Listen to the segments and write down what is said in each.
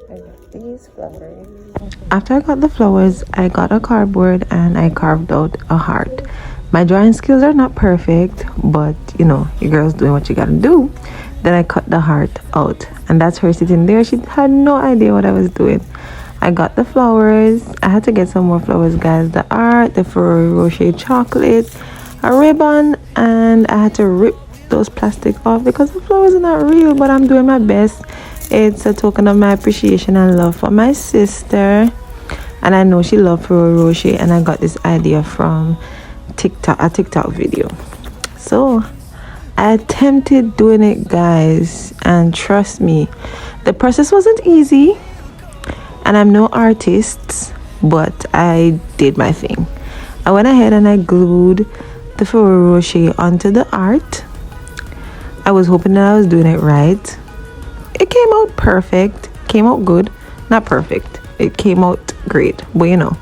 I got these flowers. After I got the flowers, I got a cardboard and I carved out a heart. My drawing skills are not perfect, but you know, your girl's doing what you gotta do. Then I cut the heart out, and that's her sitting there. She had no idea what I was doing. I got the flowers. I had to get some more flowers, guys. The art, the Ferrero Rocher chocolate, a ribbon, and I had to rip those plastic off because the flowers are not real, but I'm doing my best. It's a token of my appreciation and love for my sister, and I know she loved Ferrero Rocher, and I got this idea from a TikTok video. So I attempted doing it, guys, and trust me, the process wasn't easy, and I'm no artist, but I did my thing. I went ahead and I glued the Ferrero Rocher onto the art. I was hoping that I was doing it right. It came out perfect, came out good, not perfect. It came out great, but you know,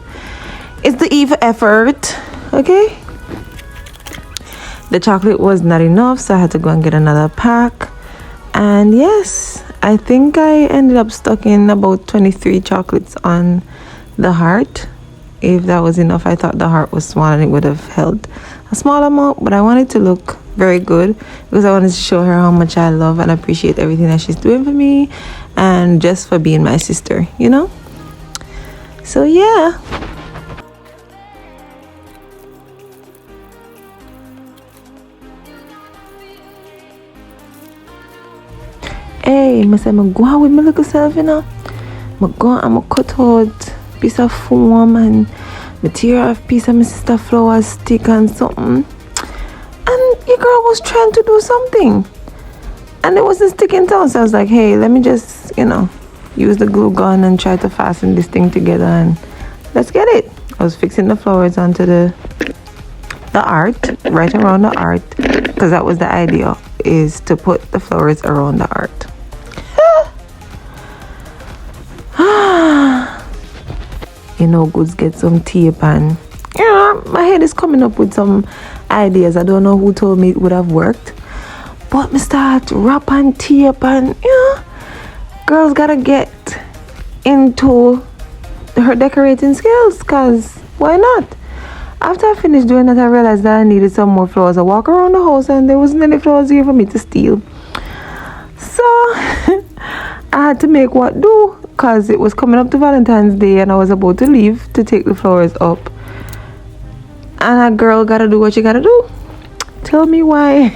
it's the E for effort, okay? The chocolate was not enough, so I had to go and get another pack. And yes, I think I ended up stuck in about 23 chocolates on the heart. If that was enough, I thought the heart was small and it would have held a small amount, but I wanted to look very good because I wanted to show her how much I love and appreciate everything that she's doing for me and just for being my sister, you know? So yeah. Hey, I say I'm going with my little self, you know. I'm going to cut out a piece of foam and tear off a piece of my sister flower stick and something. And your girl was trying to do something. And it wasn't sticking down. So I was like, hey, let me just, you know, use the glue gun and try to fasten this thing together and let's get it. I was fixing the flowers onto the art, right around the art, because that was the idea, is to put the flowers around the art. You know, goods get some tape and yeah, my head is coming up with some ideas. I don't know who told me it would have worked, but me start wrap and tape and yeah, girls gotta get into her decorating skills, cause why not? After I finished doing that, I realized that I needed some more flowers. I walk around the house and there wasn't any flowers here for me to steal, so I had to make what do, because it was coming up to Valentine's Day and I was about to leave to take the flowers up. And a girl gotta do what she gotta do. Tell me why.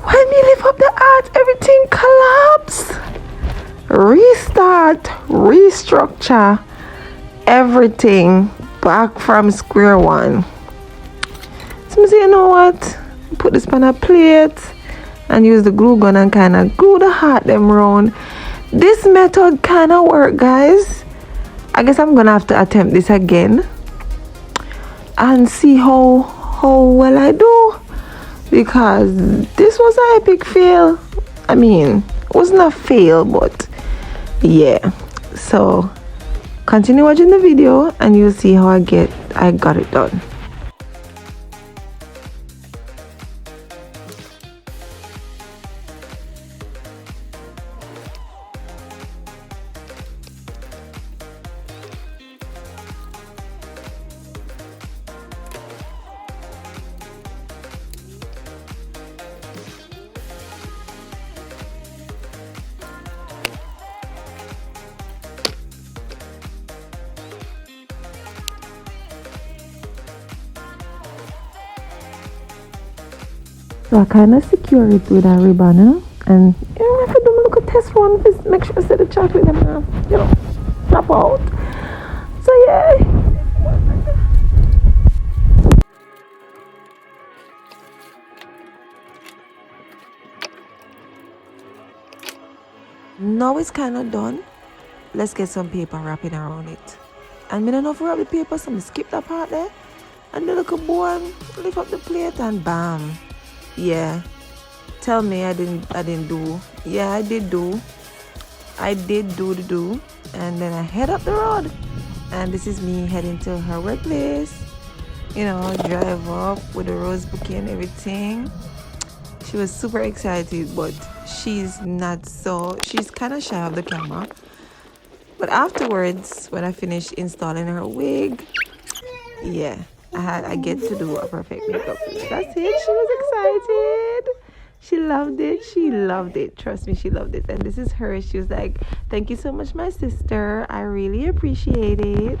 When you lift up the art, everything collapse. Restart, restructure everything back from square one. So I say, you know what? Put this on a plate and use the glue gun and kind of glue the heart them round. This method kind of work, guys. I guess I'm gonna have to attempt this again and see how well I do, because this was an epic fail. I mean, it wasn't a fail, but yeah. So continue watching the video and you'll see how I got it done. So I kind of secure it with a ribbon, and you know, if I do a little test run, just make sure I set the chocolate them, you know, flap out. So yeah. Now it's kind of done. Let's get some paper wrapping around it. And I don't know if we wrap the paper, so I skip that part there. And the little boy lift up the plate and bam. Yeah, tell me I didn't do. Yeah, I did do the do, and then I head up the road, and this is me heading to her workplace. You know, drive up with the rose bouquet and everything. She was super excited, but she's not so, she's kind of shy of the camera. But afterwards, when I finished installing her wig, yeah, I get to do a perfect makeup. That's it. She was excited. She loved it. She loved it. Trust me, she loved it. And this is her. She was like, "Thank you so much, my sister. I really appreciate it."